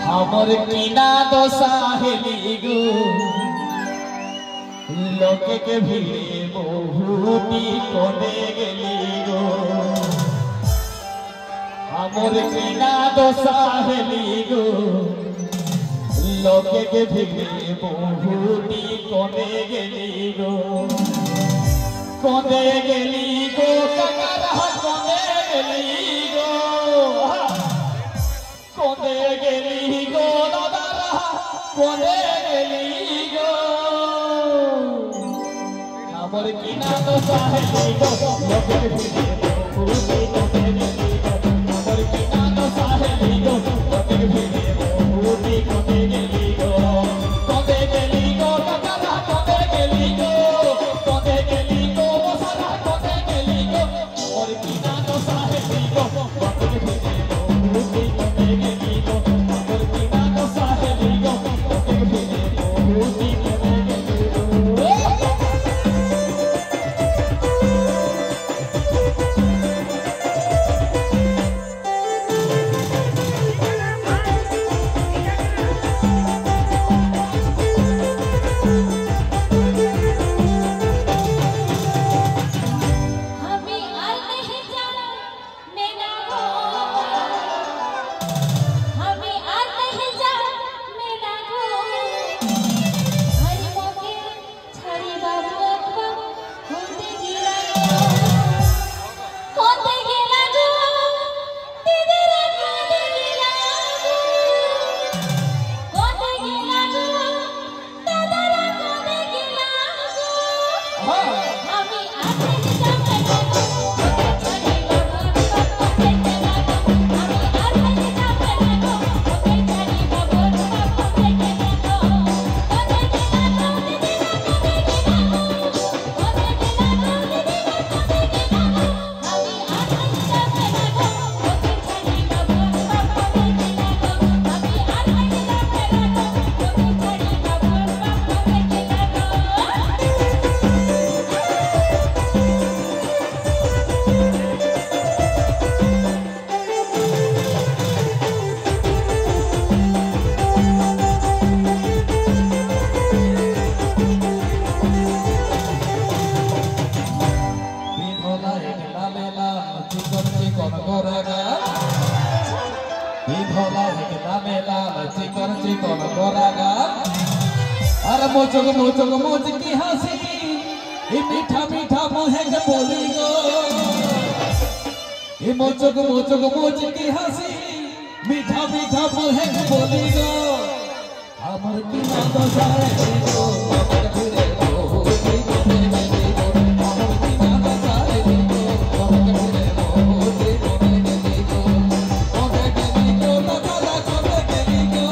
हमर किना दोसाहेली गो लोके के भिले बहुती कोने गेली गो हमर किना दोसाहेली गो लोके के भिले बहुती कोने गेली गो कोने गेली गो ककरा कोने गेली गो कोने गेली गो दादा कोने गेली गो हमर किना दोसाहेली गो लोके के भिले बहुती कोने गेली गो हमर किना दोसाहेली गो लोके के भिले बहुती कोने गेली गो कोने गेली गो ककरा कोने गेली गो कोने गेली गो सारा कोने गेली गो हमर किना दोसाहेली गो लोके के भिले बहुती कोने गेली गो हमर किना दोसाहेली गो लोके के भिले बहुती कोने गेली गो मोचक मोचक मोच की हंसी मीठा मीठा मुहे के बोली गो मोचक मोचक मोच की हंसी मीठा मीठा मुहे के बोली गो हमर किना दोसाहेली गो लोके के भिले बहुती कोने गेली गो हमर किना दोसाहेली गो लोके के भिले बहुती कोने गेली गो कोने गेली गो दादा कोने गेली गो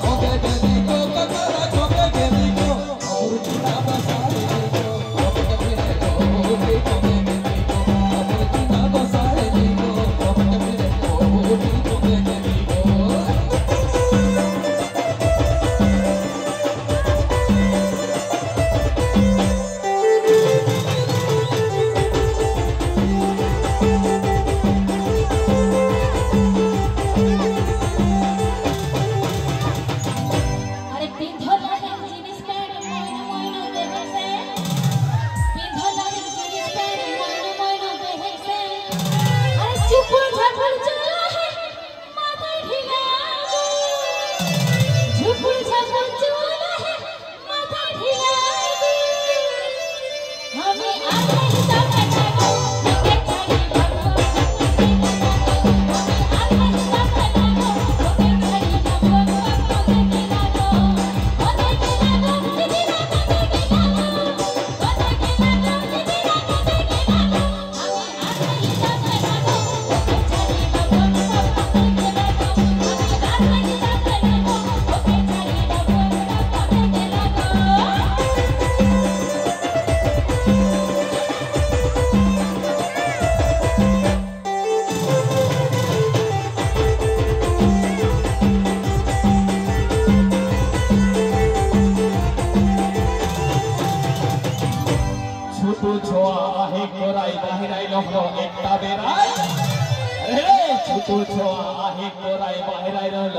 कोने गेली गो ककरा कोने गेली गो हमर किना दोसाहेली गो लोके के भिले बहुती कोने गेली गो हमर किना दोसाहेली गो लोके के भिले बहुती कोने गेली गो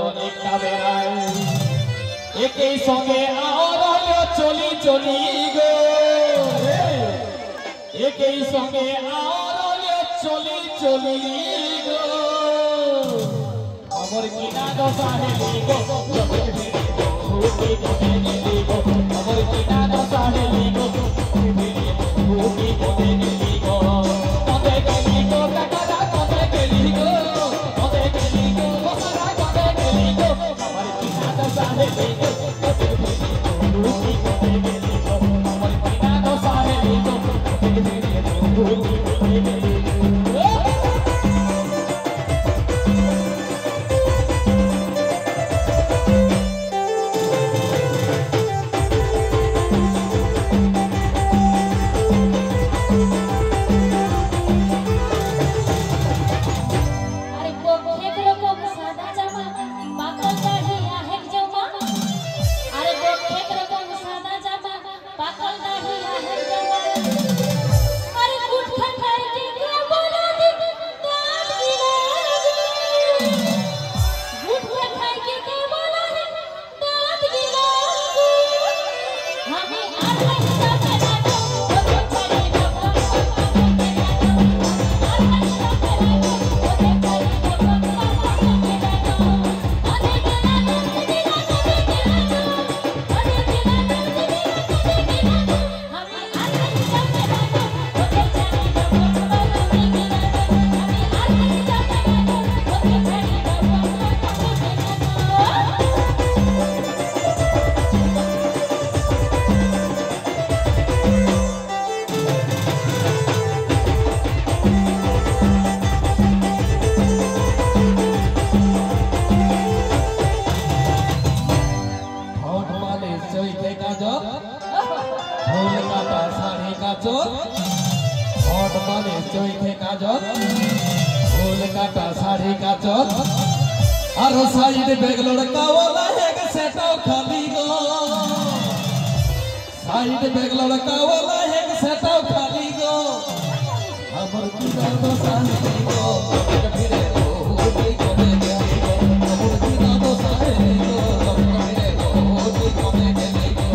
হলো একটা বেড়ায় একই সঙ্গে আর হলো চলি চলি গো একই সঙ্গে আর হলো চলি চলি গো আমার কিনা দশা হেলি গো আমার কিনা দশা হেলি গো और साइड बैग लड़का वाला है सेटाओ खाली गो साइड बैग लड़का वाला है सेटाओ खाली गो हमर की दो साली गो फिरे गो कोई कोने गली गो हमर की दो साली गो फिरे गो कोई कोने गली गो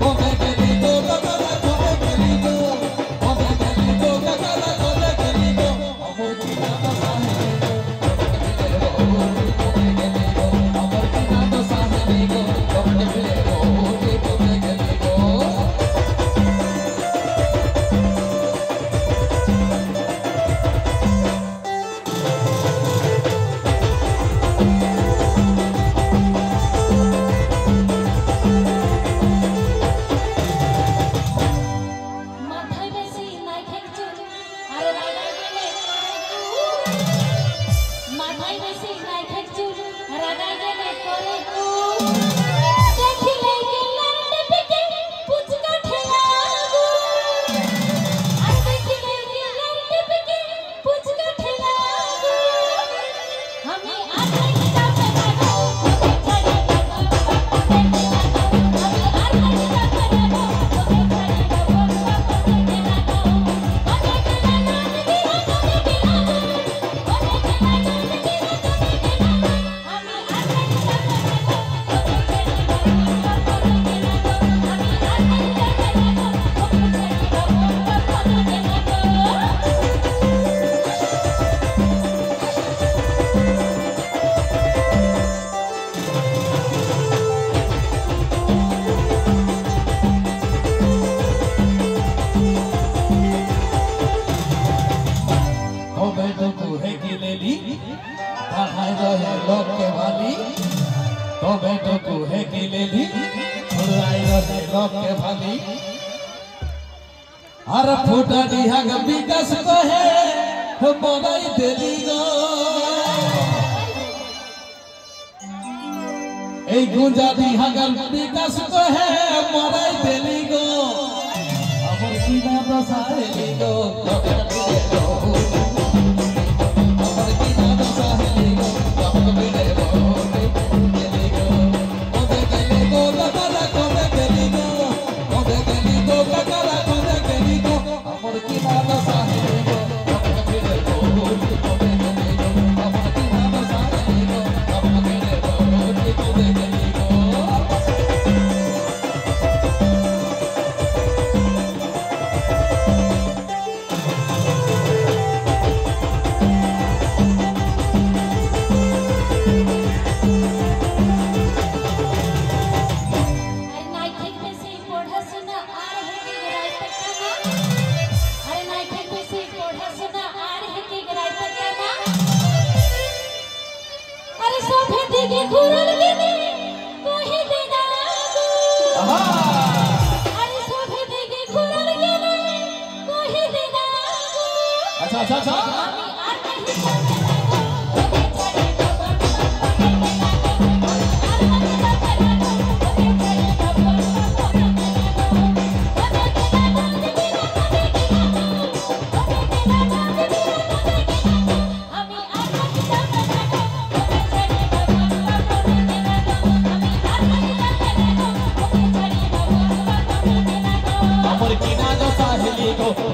कोने गली गो ककरा कोने गली गो कोने गली गो ककरा कोने गली गो हमर की दो साली लोग के वाली तो बेटो को है कि ले ली छुड़ाई रहे लोग के वाली हर फूटा दिया गबी कस को है बनाई देली गो ए गुंजा दिया गबी कस को है बनाई देली गो हमर की ना बसाए ली गो দেখে ঘুরল গেলে কহিতে না গো আরে সবে দেখে ঘুরল গেলে কহিতে না গো আচ্ছা আচ্ছা আচ্ছা আমি আর কহি যাবে না গো তোকে ছাড়ি বাবা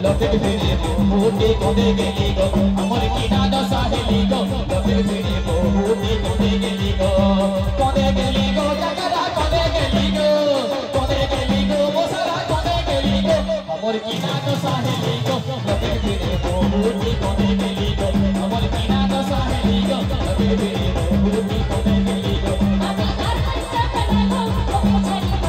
लोटे फिरे मोटे कोने गेली गो अमर किना द साहेली गो लोटे फिरे मोटे कोने गेली गो जगरा कोने गेली गो मोसरा कोने गेली गो अमर किना द साहेली गो लोटे फिरे मोटे कोने गेली गो अमर किना द साहेली गो लोटे फिरे मोटे कोने गेली गो আমি আর पैसा करना गो ओके छाड़ी बाबू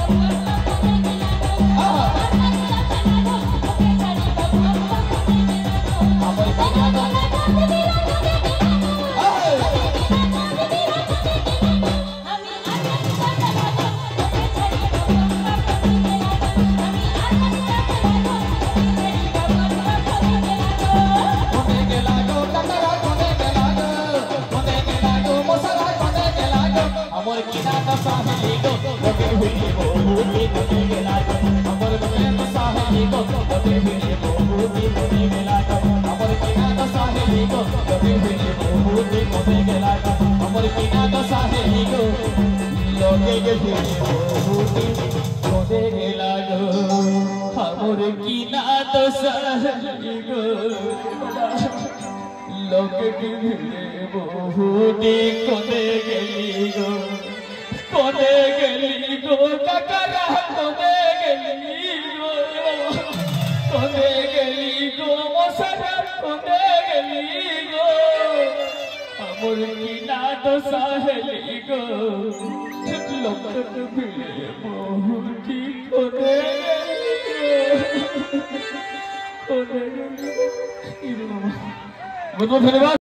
कोने गेला गो अमर किना द साहेली गो लोटे फिरे मोटे कोने गेला गो अमर किना द साहेली गो लोटे फिरे मोटे कोने गेला गो अमर किना द साहेली गो लोटे फिरे मोटे कोने गेला गो अमर किना द साहेली गो लोटे फिरे मोटे कोने गेला गो अमर किना द साहेली गो लोटे फिरे मोटे कोने गेली गो काकरा कोने गेली गो मोसरा कोने गेली गो अमर किना द साहेली गो लोटे फिरे मोटे कोने गेली गो